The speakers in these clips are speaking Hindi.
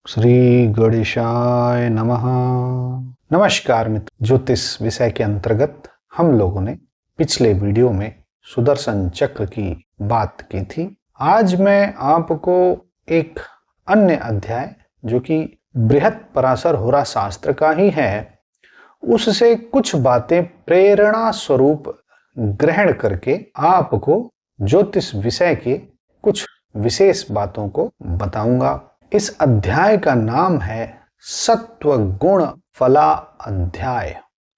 श्री गणेशाय नमः। नमस्कार मित्र, ज्योतिष विषय के अंतर्गत हम लोगों ने पिछले वीडियो में सुदर्शन चक्र की बात की थी। आज मैं आपको एक अन्य अध्याय जो कि बृहत पराशर होरा शास्त्र का ही है, उससे कुछ बातें प्रेरणा स्वरूप ग्रहण करके आपको ज्योतिष विषय के कुछ विशेष बातों को बताऊंगा। इस अध्याय का नाम है सत्व गुण फला अध्याय।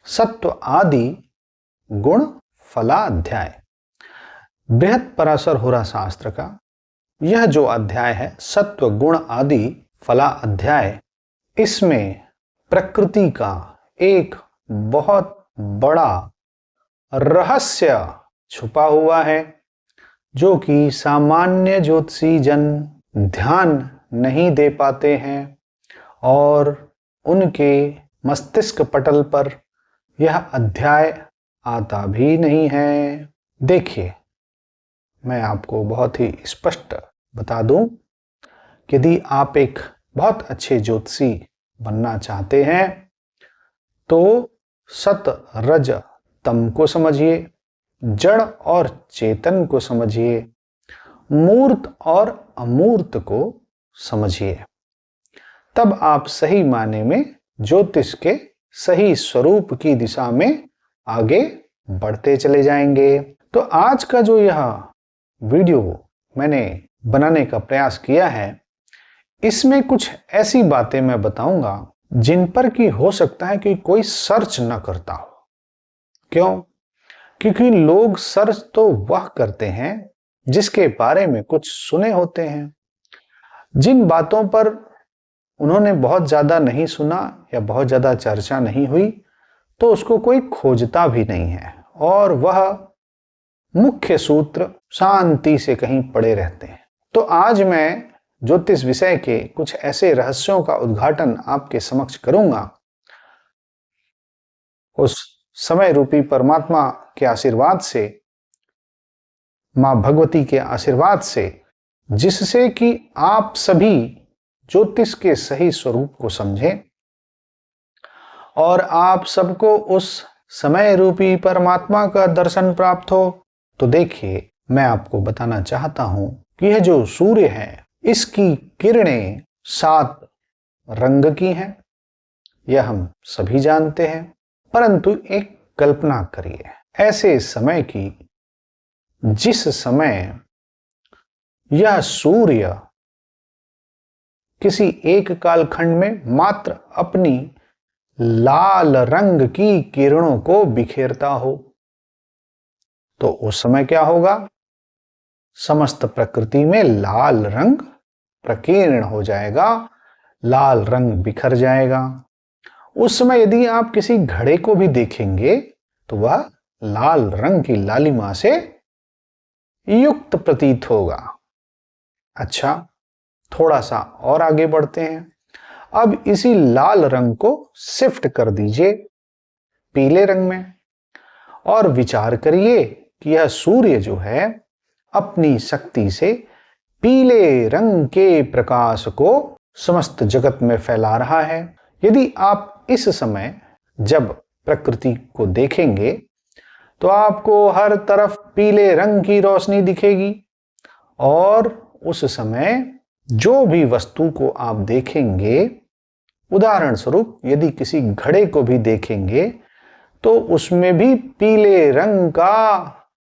सत्व आदि गुण फला अध्याय। बृहत पराशर होरा शास्त्र का यह जो अध्याय है सत्व गुण आदि फला अध्याय, इसमें प्रकृति का एक बहुत बड़ा रहस्य छुपा हुआ है जो कि सामान्य ज्योतिषी जन ध्यान नहीं दे पाते हैं और उनके मस्तिष्क पटल पर यह अध्याय आता भी नहीं है। देखिए, मैं आपको बहुत ही स्पष्ट बता दूं, यदि आप एक बहुत अच्छे ज्योतिषी बनना चाहते हैं तो सत रज तम को समझिए, जड़ और चेतन को समझिए, मूर्त और अमूर्त को समझिए। तब आप सही माने में ज्योतिष के सही स्वरूप की दिशा में आगे बढ़ते चले जाएंगे। तो आज का जो यह वीडियो मैंने बनाने का प्रयास किया है, इसमें कुछ ऐसी बातें मैं बताऊंगा जिन पर कि हो सकता है कि कोई सर्च न करता हो। क्यों? क्योंकि लोग सर्च तो वह करते हैं जिसके बारे में कुछ सुने होते हैं। जिन बातों पर उन्होंने बहुत ज्यादा नहीं सुना या बहुत ज्यादा चर्चा नहीं हुई, तो उसको कोई खोजता भी नहीं है और वह मुख्य सूत्र शांति से कहीं पड़े रहते हैं। तो आज मैं ज्योतिष विषय के कुछ ऐसे रहस्यों का उद्घाटन आपके समक्ष करूंगा, उस समय रूपी परमात्मा के आशीर्वाद से, मां भगवती के आशीर्वाद से, जिससे कि आप सभी ज्योतिष के सही स्वरूप को समझें और आप सबको उस समय रूपी परमात्मा का दर्शन प्राप्त हो। तो देखिए, मैं आपको बताना चाहता हूं कि यह जो सूर्य है, इसकी किरणें 7 रंग की हैं, यह हम सभी जानते हैं। परंतु एक कल्पना करिए ऐसे समय की जिस समय यह सूर्य किसी एक कालखंड में मात्र अपनी लाल रंग की किरणों को बिखेरता हो, तो उस समय क्या होगा? समस्त प्रकृति में लाल रंग प्रकीर्ण हो जाएगा, लाल रंग बिखर जाएगा। उस समय यदि आप किसी घड़े को भी देखेंगे तो वह लाल रंग की लालिमा से युक्त प्रतीत होगा। अच्छा, थोड़ा सा और आगे बढ़ते हैं। अब इसी लाल रंग को शिफ्ट कर दीजिए पीले रंग में और विचार करिए कि यह सूर्य जो है अपनी शक्ति से पीले रंग के प्रकाश को समस्त जगत में फैला रहा है। यदि आप इस समय जब प्रकृति को देखेंगे तो आपको हर तरफ पीले रंग की रोशनी दिखेगी और उस समय जो भी वस्तु को आप देखेंगे, उदाहरण स्वरूप यदि किसी घड़े को भी देखेंगे तो उसमें भी पीले रंग का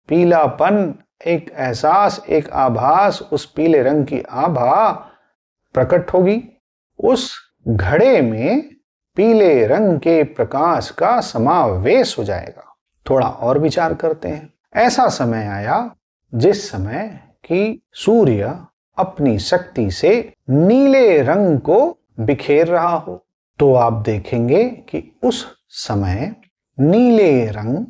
पीलापन, एक एहसास, एक आभास, उस पीले रंग की आभा प्रकट होगी। उस घड़े में पीले रंग के प्रकाश का समावेश हो जाएगा। थोड़ा और विचार करते हैं। ऐसा समय आया जिस समय कि सूर्य अपनी शक्ति से नीले रंग को बिखेर रहा हो, तो आप देखेंगे कि उस समय नीले रंग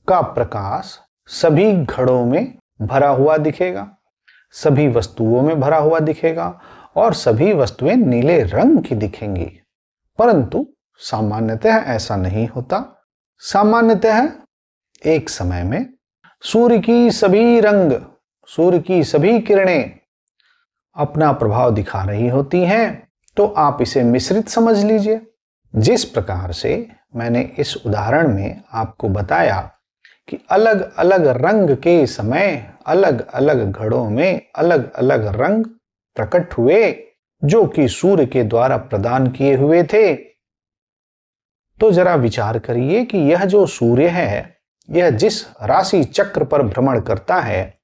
का प्रकाश सभी घड़ों में भरा हुआ दिखेगा, सभी वस्तुओं में भरा हुआ दिखेगा और सभी वस्तुएं नीले रंग की दिखेंगी। परंतु सामान्यतः ऐसा नहीं होता। सामान्यतः एक समय में सूर्य की सभी रंग, सूर्य की सभी किरणें अपना प्रभाव दिखा रही होती हैं, तो आप इसे मिश्रित समझ लीजिए। जिस प्रकार से मैंने इस उदाहरण में आपको बताया कि अलग अलग रंग के समय अलग अलग घड़ों में अलग अलग रंग प्रकट हुए, जो कि सूर्य के द्वारा प्रदान किए हुए थे। तो जरा विचार करिए कि यह जो सूर्य है, यह जिस राशि चक्र पर भ्रमण करता है,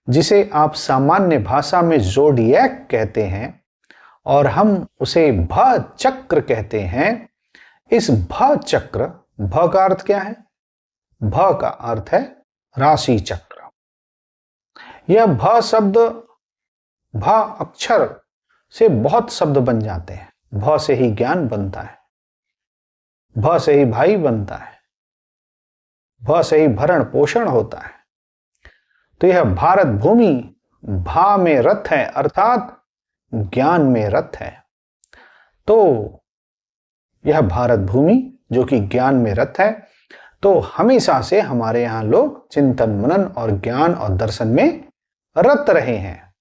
जिसे आप सामान्य भाषा में ज़ोडिएक कहते हैं और हम उसे भ चक्र कहते हैं। इस भ चक्र, भ का अर्थ क्या है? भ का अर्थ है राशि चक्र। यह भ शब्द, भ अक्षर से बहुत शब्द बन जाते हैं। भ से ही ज्ञान बनता है, भ से ही भाई बनता है, भ से ही भरण पोषण होता है। तो यह भारत भूमि भा में रथ है, अर्थात ज्ञान में रथ है। तो यह भारत भूमि जो कि ज्ञान में रथ है, तो हमेशा से हमारे यहां लोग चिंतन मनन और ज्ञान और दर्शन में रत रहे हैं।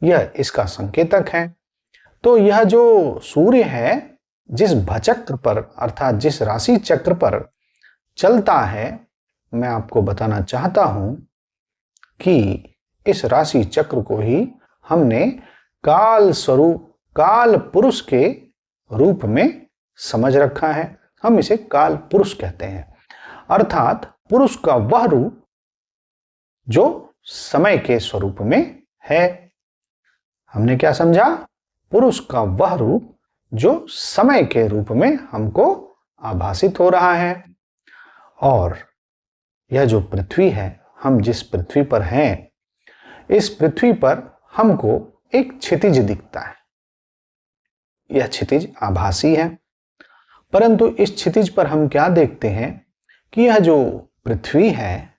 यह इसका संकेतक है। तो यह जो सूर्य है, जिस भचक्र पर अर्थात जिस राशि चक्र पर चलता है, मैं आपको बताना चाहता हूं कि इस राशि चक्र को ही हमने काल स्वरूप, काल पुरुष के रूप में समझ रखा है। हम इसे काल पुरुष कहते हैं, अर्थात पुरुष का वह रूप जो समय के स्वरूप में है। हमने क्या समझा? पुरुष का वह रूप जो समय के रूप में हमको आभासित हो रहा है। और यह जो पृथ्वी है, हम जिस पृथ्वी पर हैं, इस पृथ्वी पर हमको एक क्षितिज दिखता है। यह क्षितिज आभासी है, परंतु इस क्षितिज पर हम क्या देखते हैं कि यह जो पृथ्वी है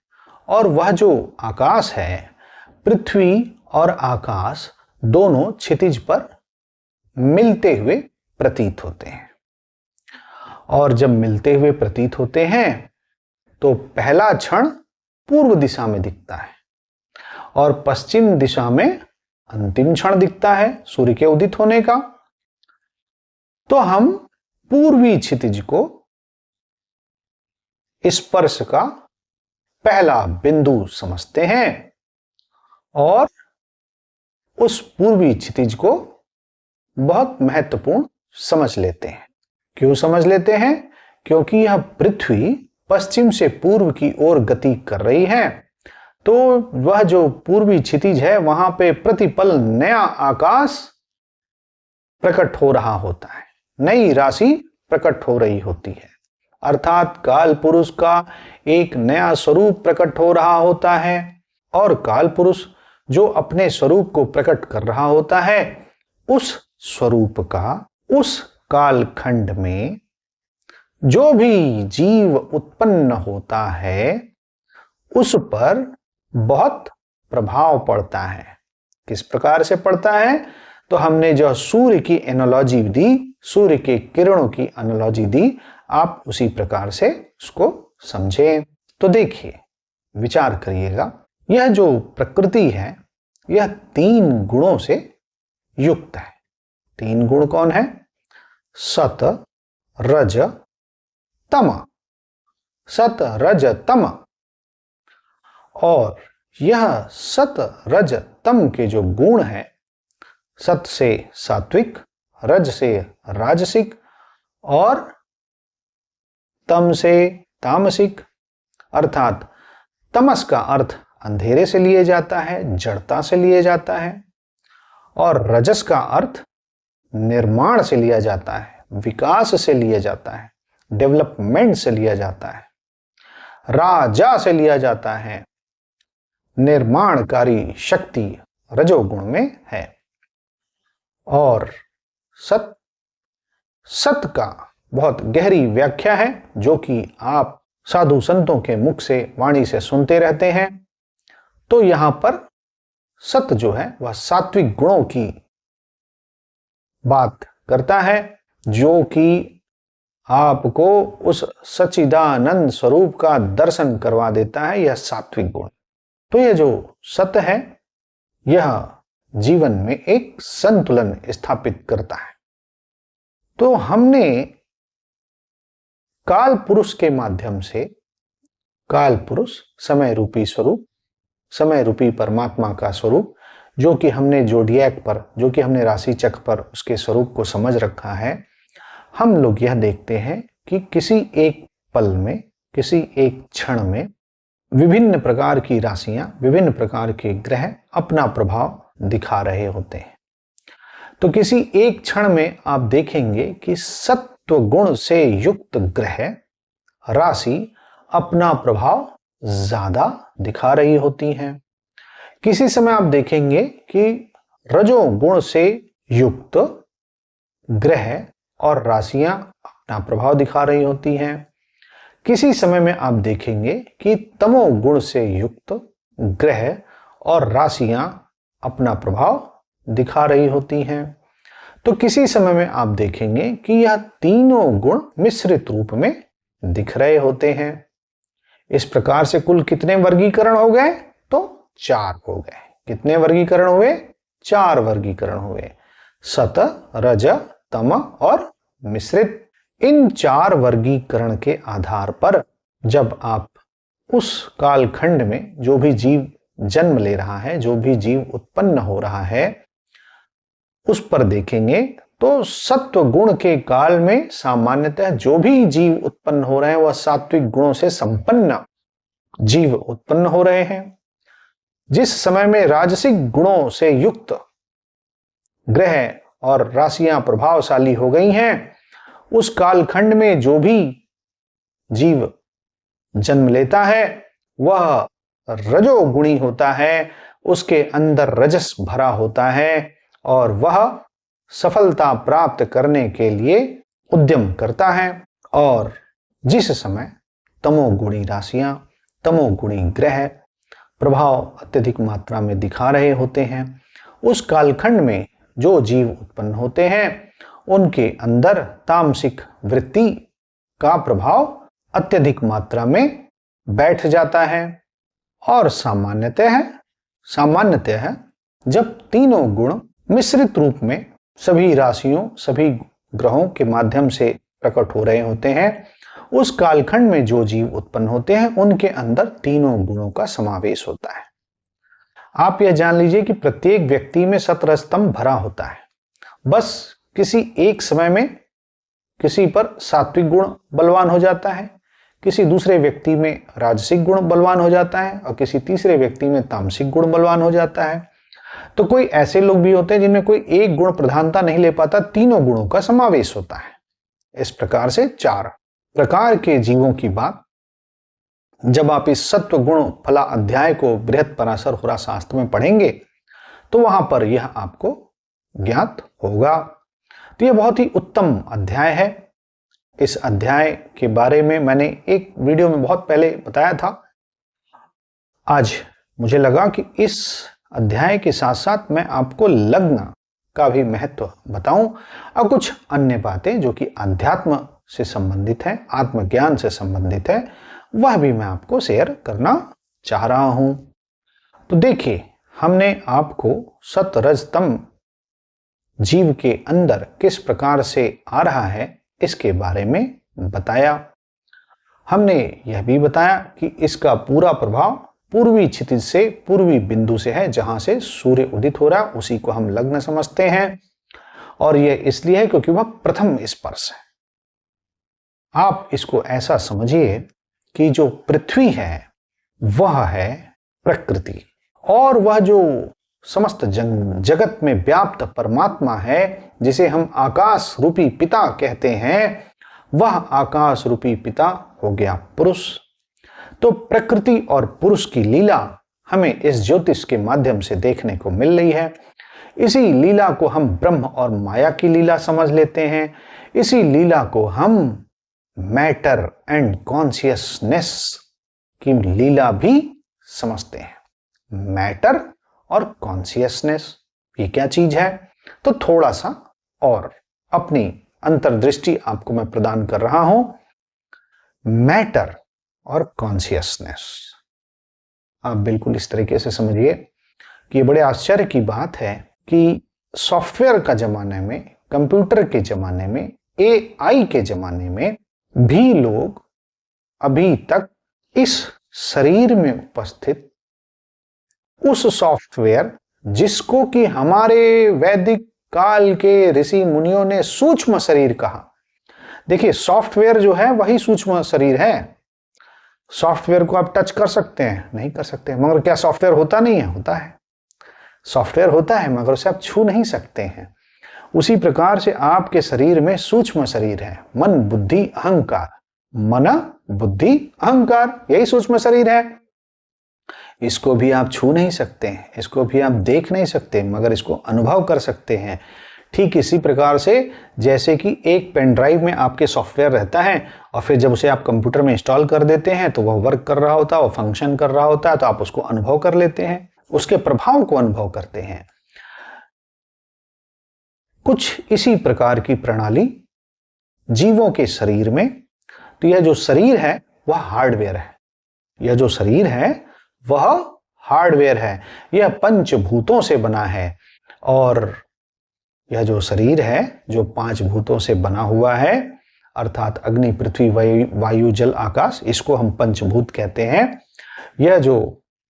और वह जो आकाश है, पृथ्वी और आकाश दोनों क्षितिज पर मिलते हुए प्रतीत होते हैं। और जब मिलते हुए प्रतीत होते हैं तो पहला क्षण पूर्व दिशा में दिखता है और पश्चिम दिशा में अंतिम क्षण दिखता है सूर्य के उदित होने का। तो हम पूर्वी क्षितिज को स्पर्श का पहला बिंदु समझते हैं और उस पूर्वी क्षितिज को बहुत महत्वपूर्ण समझ लेते हैं। क्यों समझ लेते हैं? क्योंकि यह पृथ्वी पश्चिम से पूर्व की ओर गति कर रही है। तो वह जो पूर्वी क्षितिज है, वहां पे प्रतिपल नया आकाश प्रकट हो रहा होता है, नई राशि प्रकट हो रही होती है, अर्थात काल पुरुष का एक नया स्वरूप प्रकट हो रहा होता है। और काल पुरुष जो अपने स्वरूप को प्रकट कर रहा होता है, उस स्वरूप का उस कालखंड में जो भी जीव उत्पन्न होता है, उस पर बहुत प्रभाव पड़ता है। किस प्रकार से पड़ता है? तो हमने जो सूर्य की एनालॉजी दी, सूर्य के किरणों की एनालॉजी दी, आप उसी प्रकार से उसको समझें। तो देखिए, विचार करिएगा, यह जो प्रकृति है, यह 3 गुणों से युक्त है। 3 गुण कौन है? सत, रज, तम। सत, रज, तम। और यह सत, रज, तम के जो गुण हैं, सत से सात्विक, रज से राजसिक और तम से तामसिक, अर्थात तमस का अर्थ अंधेरे से लिए जाता है, जड़ता से लिए जाता है, और रजस का अर्थ निर्माण से लिया जाता है, विकास से लिया जाता है, डेवलपमेंट से लिया जाता है, राजा से लिया जाता है, निर्माणकारी शक्ति रजोगुण में है। और सत, सत का बहुत गहरी व्याख्या है जो कि आप साधु संतों के मुख से, वाणी से सुनते रहते हैं। तो यहां पर सत जो है वह सात्विक गुणों की बात करता है, जो कि आपको उस सच्चिदानंद स्वरूप का दर्शन करवा देता है। यह सात्विक गुण। तो यह जो सत है, यह जीवन में एक संतुलन स्थापित करता है। तो हमने काल पुरुष के माध्यम से, काल पुरुष समय रूपी स्वरूप, समय रूपी परमात्मा का स्वरूप, जो कि हमने जोडियक पर, जो कि हमने राशि चक्र पर उसके स्वरूप को समझ रखा है, हम लोग यह देखते हैं कि किसी एक पल में, किसी एक क्षण में विभिन्न प्रकार की राशियां, विभिन्न प्रकार के ग्रह अपना प्रभाव दिखा रहे होते हैं। तो किसी एक क्षण में आप देखेंगे कि सत्व गुण से युक्त ग्रह, राशि अपना प्रभाव ज्यादा दिखा रही होती हैं। किसी समय आप देखेंगे कि रजोगुण से युक्त ग्रह और राशियां अपना प्रभाव दिखा रही होती हैं। किसी समय में आप देखेंगे कि तमोगुण से युक्त ग्रह और राशियां अपना प्रभाव दिखा रही होती हैं। तो किसी समय में आप देखेंगे कि यह तीनों गुण मिश्रित रूप में दिख रहे होते हैं। इस प्रकार से कुल कितने वर्गीकरण हो गए? तो 4 हो गए। कितने वर्गीकरण हुए? 4 वर्गीकरण हुए, सत, रज, तम और मिश्रित। इन 4 वर्गीकरण के आधार पर जब आप उस कालखंड में जो भी जीव जन्म ले रहा है, जो भी जीव उत्पन्न हो रहा है, उस पर देखेंगे तो सत्व गुण के काल में सामान्यतः जो भी जीव उत्पन्न हो रहे हैं वह सात्विक गुणों से संपन्न जीव उत्पन्न हो रहे हैं। जिस समय में राजसिक गुणों से युक्त ग्रह और राशियां प्रभावशाली हो गई हैं, उस कालखंड में जो भी जीव जन्म लेता है वह रजोगुणी होता है, उसके अंदर रजस भरा होता है और वह सफलता प्राप्त करने के लिए उद्यम करता है। और जिस समय तमोगुणी राशियां, तमोगुणी ग्रह प्रभाव अत्यधिक मात्रा में दिखा रहे होते हैं, उस कालखंड में जो जीव उत्पन्न होते हैं उनके अंदर तामसिक वृत्ति का प्रभाव अत्यधिक मात्रा में बैठ जाता है। और सामान्यतः जब तीनों गुण मिश्रित रूप में सभी राशियों, सभी ग्रहों के माध्यम से प्रकट हो रहे होते हैं, उस कालखंड में जो जीव उत्पन्न होते हैं उनके अंदर तीनों गुणों का समावेश होता है। आप यह जान लीजिए कि प्रत्येक व्यक्ति में सतरजतम भरा होता है। बस किसी एक समय में किसी पर सात्विक गुण बलवान हो जाता है, किसी दूसरे व्यक्ति में राजसिक गुण बलवान हो जाता है और किसी तीसरे व्यक्ति में तामसिक गुण बलवान हो जाता है। तो कोई ऐसे लोग भी होते हैं जिनमें कोई एक गुण प्रधानता नहीं ले पाता, तीनों गुणों का समावेश होता है। इस प्रकार से 4 प्रकार के जीवों की बात जब आप इस सत्व गुण फला अध्याय को बृहत पराशर होरा शास्त्र में पढ़ेंगे तो वहां पर यह आपको ज्ञात होगा। तो यह बहुत ही उत्तम अध्याय है। इस अध्याय के बारे में मैंने एक वीडियो में बहुत पहले बताया था। आज मुझे लगा कि इस अध्याय के साथ साथ मैं आपको लग्न का भी महत्व बताऊं और कुछ अन्य बातें जो कि अध्यात्म से संबंधित है, आत्मज्ञान से संबंधित है, वह भी मैं आपको शेयर करना चाह रहा हूं। तो देखिए, हमने आपको सत रज तम जीव के अंदर किस प्रकार से आ रहा है इसके बारे में बताया। हमने यह भी बताया कि इसका पूरा प्रभाव पूर्वी क्षितिज से, पूर्वी बिंदु से है, जहां से सूर्य उदित हो रहा है, उसी को हम लग्न समझते हैं। और यह इसलिए है क्योंकि वह प्रथम स्पर्श है। आप इसको ऐसा समझिए कि जो पृथ्वी है वह है प्रकृति, और वह जो समस्त जगत में व्याप्त परमात्मा है, जिसे हम आकाश रूपी पिता कहते हैं, वह आकाश रूपी पिता हो गया पुरुष। तो प्रकृति और पुरुष की लीला हमें इस ज्योतिष के माध्यम से देखने को मिल रही है। इसी लीला को हम ब्रह्म और माया की लीला समझ लेते हैं। इसी लीला को हम मैटर एंड कॉन्शियसनेस की लीला भी समझते हैं। मैटर और कॉन्शियसनेस ये क्या चीज है? तो थोड़ा सा और अपनी अंतर्दृष्टि आपको मैं प्रदान कर रहा हूं। मैटर और कॉन्शियसनेस आप बिल्कुल इस तरीके से समझिए कि ये बड़े आश्चर्य की बात है कि सॉफ्टवेयर का जमाने में, कंप्यूटर के जमाने में, एआई के जमाने में भी लोग अभी तक इस शरीर में उपस्थित उस सॉफ्टवेयर, जिसको कि हमारे वैदिक काल के ऋषि मुनियों ने सूक्ष्म शरीर कहा। देखिए, सॉफ्टवेयर जो है वही सूक्ष्म शरीर है। सॉफ्टवेयर को आप टच कर सकते हैं? नहीं कर सकते। मगर क्या सॉफ्टवेयर होता नहीं है? होता है। सॉफ्टवेयर होता है मगर उसे आप छू नहीं सकते हैं। उसी प्रकार से आपके शरीर में सूक्ष्म शरीर है, मन बुद्धि अहंकार। मन बुद्धि अहंकार, यही सूक्ष्म शरीर है। इसको भी आप छू नहीं सकते हैं, इसको भी आप देख नहीं सकते, मगर इसको अनुभव कर सकते हैं। ठीक इसी प्रकार से जैसे कि एक पेन ड्राइव में आपके सॉफ्टवेयर रहता है और फिर जब उसे आप कंप्यूटर में इंस्टॉल कर देते हैं तो वह वर्क कर रहा होता है, वह फंक्शन कर रहा होता है, तो आप उसको अनुभव कर लेते हैं, उसके प्रभाव को अनुभव करते हैं। कुछ इसी प्रकार की प्रणाली जीवों के शरीर में। तो यह जो शरीर है वह हार्डवेयर है। यह जो शरीर है वह हार्डवेयर है। यह पंचभूतों से बना है और यह जो शरीर है जो 5 भूतों से बना हुआ है, अर्थात अग्नि पृथ्वी वायु जल आकाश, इसको हम पंचभूत कहते हैं। यह जो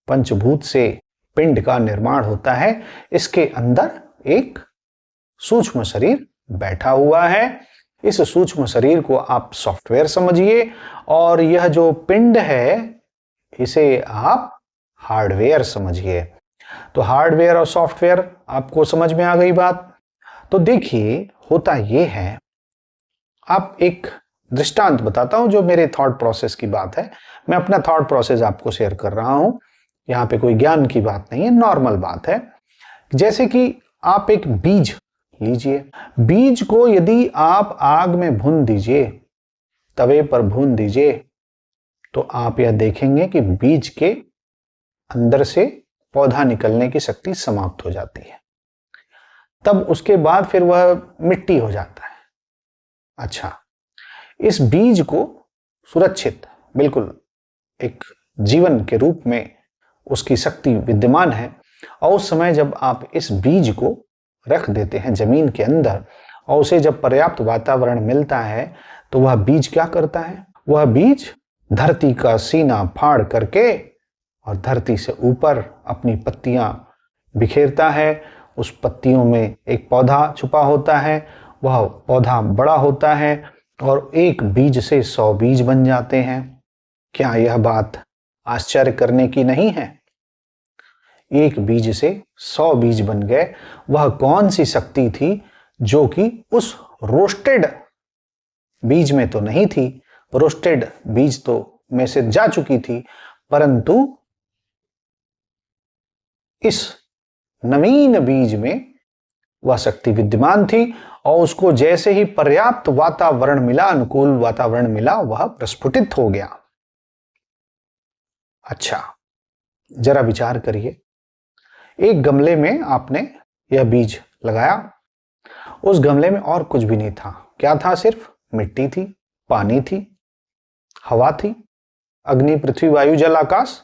पंचभूत से पिंड का निर्माण होता है, इसके अंदर एक सूक्ष्म शरीर बैठा हुआ है। इस सूक्ष्म शरीर को आप सॉफ्टवेयर समझिए और यह जो पिंड है इसे आप हार्डवेयर समझिए। तो हार्डवेयर और सॉफ्टवेयर आपको समझ में आ गई बात। तो देखिए, होता यह है, आप एक दृष्टांत बताता हूं जो मेरे थॉट प्रोसेस की बात है। मैं अपना थॉट प्रोसेस आपको शेयर कर रहा हूं, यहां पे कोई ज्ञान की बात नहीं है, नॉर्मल बात है। जैसे कि आप एक बीज लीजिए, बीज को यदि आप आग में भून दीजिए, तवे पर भून दीजिए, तो आप यह देखेंगे कि बीज के अंदर से पौधा निकलने की शक्ति समाप्त हो जाती है। तब उसके बाद फिर वह मिट्टी हो जाता है। अच्छा, इस बीज को सुरक्षित, बिल्कुल एक जीवन के रूप में उसकी शक्ति विद्यमान है, और उस समय जब आप इस बीज को रख देते हैं जमीन के अंदर और उसे जब पर्याप्त वातावरण मिलता है, तो वह बीज क्या करता है? वह बीज धरती का सीना फाड़ करके और धरती से ऊपर अपनी पत्तियां बिखेरता है। उस पत्तियों में एक पौधा छुपा होता है, वह पौधा बड़ा होता है और एक बीज से 100 बीज बन जाते हैं। क्या यह बात आश्चर्य करने की नहीं है? एक बीज से 100 बीज बन गए। वह कौन सी शक्ति थी जो कि उस रोस्टेड बीज में तो नहीं थी, रोस्टेड बीज तो में से जा चुकी थी, परंतु इस नवीन बीज में वह शक्ति विद्यमान थी और उसको जैसे ही पर्याप्त वातावरण मिला, अनुकूल वातावरण मिला, वह प्रस्फुटित हो गया। अच्छा, जरा विचार करिए, एक गमले में आपने यह बीज लगाया, उस गमले में और कुछ भी नहीं था। क्या था? सिर्फ मिट्टी थी, पानी थी, हवा थी, अग्नि पृथ्वी वायु जल आकाश,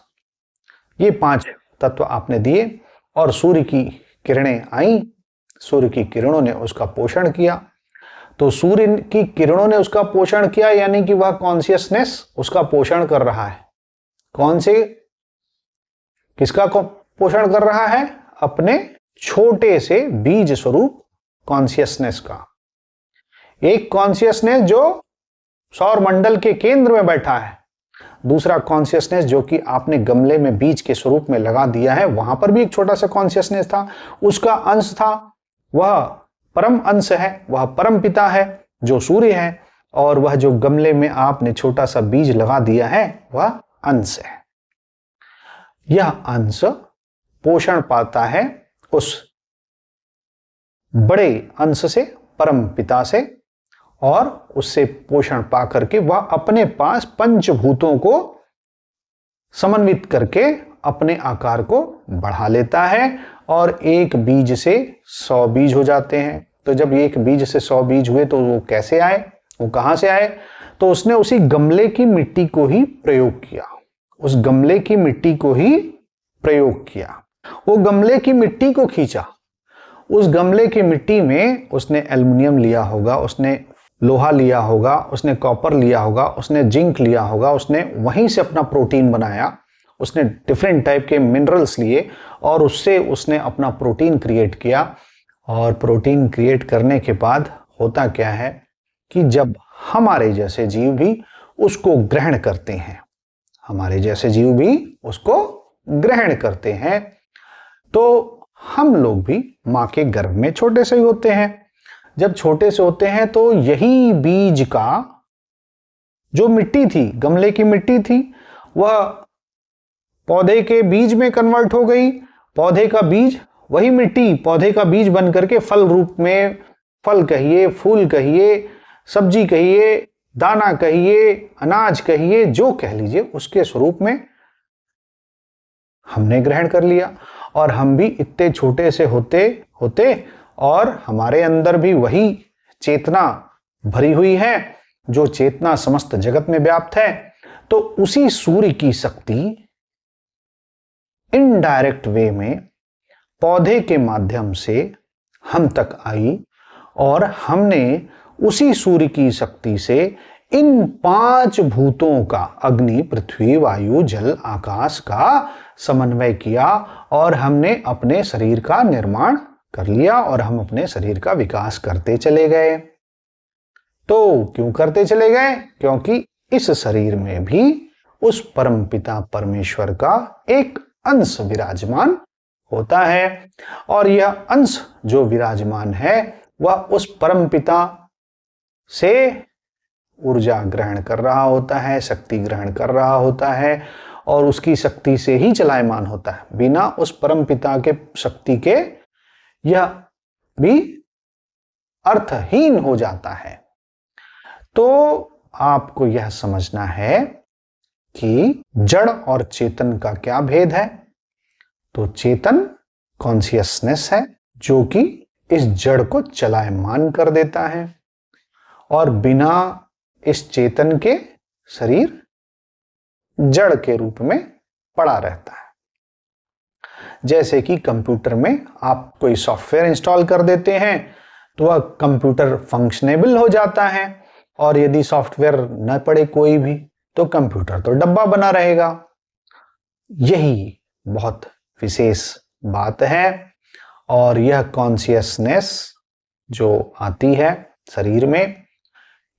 ये 5 तत्व आपने दिए और सूर्य की किरणें आई, सूर्य की किरणों ने उसका पोषण किया। तो सूर्य की किरणों ने उसका पोषण किया, यानी कि वह कॉन्शियसनेस उसका पोषण कर रहा है। कौन से, किसका पोषण कर रहा है? अपने छोटे से बीज स्वरूप कॉन्शियसनेस का। एक कॉन्शियसनेस जो सौर मंडल के केंद्र में बैठा है, दूसरा कॉन्शियसनेस जो कि आपने गमले में बीज के स्वरूप में लगा दिया है, वहां पर भी एक छोटा सा कॉन्शियसनेस था, उसका अंश था, वह परम अंश है, वह परम पिता है जो सूर्य है, और वह जो गमले में आपने छोटा सा बीज लगा दिया है वह अंश है। यह अंश पोषण पाता है उस बड़े अंश से, परम पिता से, और उससे पोषण पा करके वह अपने पास पंचभूतों को समन्वित करके अपने आकार को बढ़ा लेता है और एक बीज से 100 बीज हो जाते हैं। तो जब एक बीज से 100 बीज हुए तो वो कैसे आए, वो कहां से आए? तो उसने उसी गमले की मिट्टी को ही प्रयोग किया, उस गमले की मिट्टी को ही प्रयोग किया। वो गमले की मिट्टी को खींचा। उस गमले की मिट्टी में उसने एल्युमिनियम लिया होगा, उसने लोहा लिया होगा, उसने कॉपर लिया होगा, उसने जिंक लिया होगा, उसने वहीं से अपना प्रोटीन बनाया, उसने डिफरेंट टाइप के मिनरल्स लिए और उससे उसने अपना प्रोटीन क्रिएट किया। और प्रोटीन क्रिएट करने के बाद होता क्या है कि जब हमारे जैसे जीव भी उसको ग्रहण करते हैं, हमारे जैसे जीव भी उसको ग्रहण करते हैं, तो हम लोग भी माँ के गर्भ में छोटे से ही होते हैं। जब छोटे से होते हैं तो यही बीज का जो मिट्टी थी, गमले की मिट्टी थी, वह पौधे के बीज में कन्वर्ट हो गई। पौधे का बीज, वही मिट्टी पौधे का बीज बन करके फल रूप में, फल कहिए, फूल कहिए, सब्जी कहिए, दाना कहिए, अनाज कहिए, जो कह लीजिए, उसके स्वरूप में हमने ग्रहण कर लिया। और हम भी इतने छोटे से होते होते और हमारे अंदर भी वही चेतना भरी हुई है, जो चेतना समस्त जगत में व्याप्त है। तो उसी सूर्य की शक्ति इनडायरेक्ट वे में पौधे के माध्यम से हम तक आई और हमने उसी सूर्य की शक्ति से इन 5 भूतों का, अग्नि, पृथ्वी, वायु, जल, आकाश का समन्वय किया और हमने अपने शरीर का निर्माण कर लिया और हम अपने शरीर का विकास करते चले गए। तो क्यों करते चले गए? क्योंकि इस शरीर में भी उस परमपिता परमेश्वर का एक अंश विराजमान होता है और यह अंश जो विराजमान है वह उस परमपिता से ऊर्जा ग्रहण कर रहा होता है, शक्ति ग्रहण कर रहा होता है और उसकी शक्ति से ही चलायमान होता है। बिना उस परमपिता के शक्ति के यह भी अर्थहीन हो जाता है। तो आपको यह समझना है कि जड़ और चेतन का क्या भेद है। तो चेतन कॉन्शियसनेस है जो कि इस जड़ को चलायमान कर देता है और बिना इस चेतन के शरीर जड़ के रूप में पड़ा रहता है। जैसे कि कंप्यूटर में आप कोई सॉफ्टवेयर इंस्टॉल कर देते हैं तो वह कंप्यूटर फंक्शनेबल हो जाता है और यदि सॉफ्टवेयर न पड़े कोई भी तो कंप्यूटर तो डब्बा बना रहेगा। यही बहुत विशेष बात है और यह कॉन्शियसनेस जो आती है शरीर में,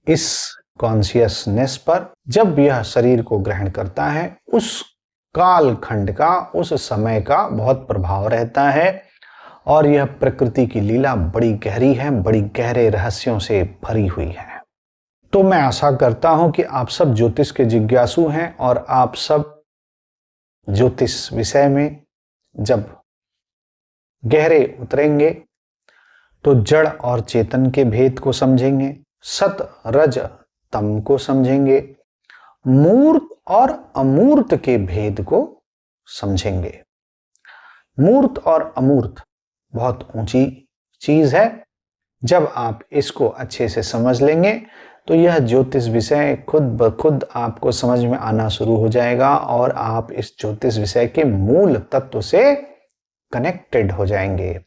इस कॉन्शियसनेस पर जब यह शरीर को ग्रहण करता है उस काल खंड का, उस समय का बहुत प्रभाव रहता है और यह प्रकृति की लीला बड़ी गहरी है, बड़ी गहरे रहस्यों से भरी हुई है। तो मैं आशा करता हूं कि आप सब ज्योतिष के जिज्ञासु हैं और आप सब ज्योतिष विषय में जब गहरे उतरेंगे तो जड़ और चेतन के भेद को समझेंगे, सत रज तम को समझेंगे, मूर्त और अमूर्त के भेद को समझेंगे। मूर्त और अमूर्त बहुत ऊंची चीज है। जब आप इसको अच्छे से समझ लेंगे तो यह ज्योतिष विषय खुद ब खुद आपको समझ में आना शुरू हो जाएगा और आप इस ज्योतिष विषय के मूल तत्व से कनेक्टेड हो जाएंगे।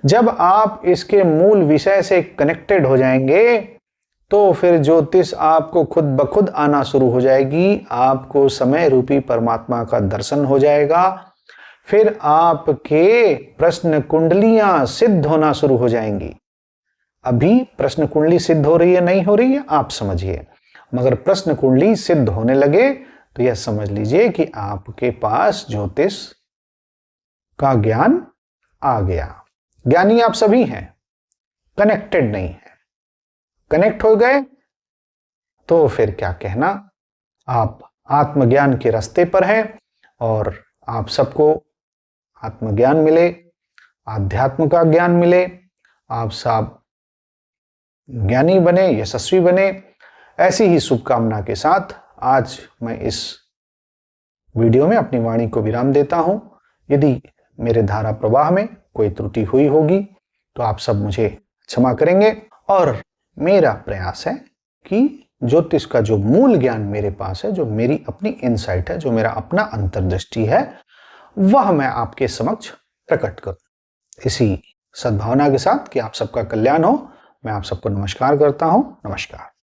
जब आप इसके मूल विषय से कनेक्टेड हो जाएंगे तो फिर ज्योतिष आपको खुद ब खुद आना शुरू हो जाएगी। आपको समय रूपी परमात्मा का दर्शन हो जाएगा। फिर आपके प्रश्न कुंडलियां सिद्ध होना शुरू हो जाएंगी। अभी प्रश्न कुंडली सिद्ध हो रही है, नहीं हो रही है, आप समझिए, मगर प्रश्न कुंडली सिद्ध होने लगे तो यह समझ लीजिए कि आपके पास ज्योतिष का ज्ञान आ गया। ज्ञानी आप सभी हैं, कनेक्टेड नहीं है। कनेक्ट हो गए तो फिर क्या कहना, आप आत्मज्ञान के रास्ते पर हैं और आप सबको आत्मज्ञान मिले, आध्यात्म का ज्ञान मिले, आप सब ज्ञानी बने, यशस्वी बने। ऐसी ही शुभकामना के साथ आज मैं इस वीडियो में अपनी वाणी को विराम देता हूं। यदि मेरे धारा प्रवाह में कोई त्रुटि हुई होगी तो आप सब मुझे क्षमा करेंगे और मेरा प्रयास है कि ज्योतिष का जो मूल ज्ञान मेरे पास है, जो मेरी अपनी इनसाइट है, जो मेरा अपना अंतर्दृष्टि है, वह मैं आपके समक्ष प्रकट करूं। इसी सद्भावना के साथ कि आप सबका कल्याण हो, मैं आप सबको नमस्कार करता हूं। नमस्कार।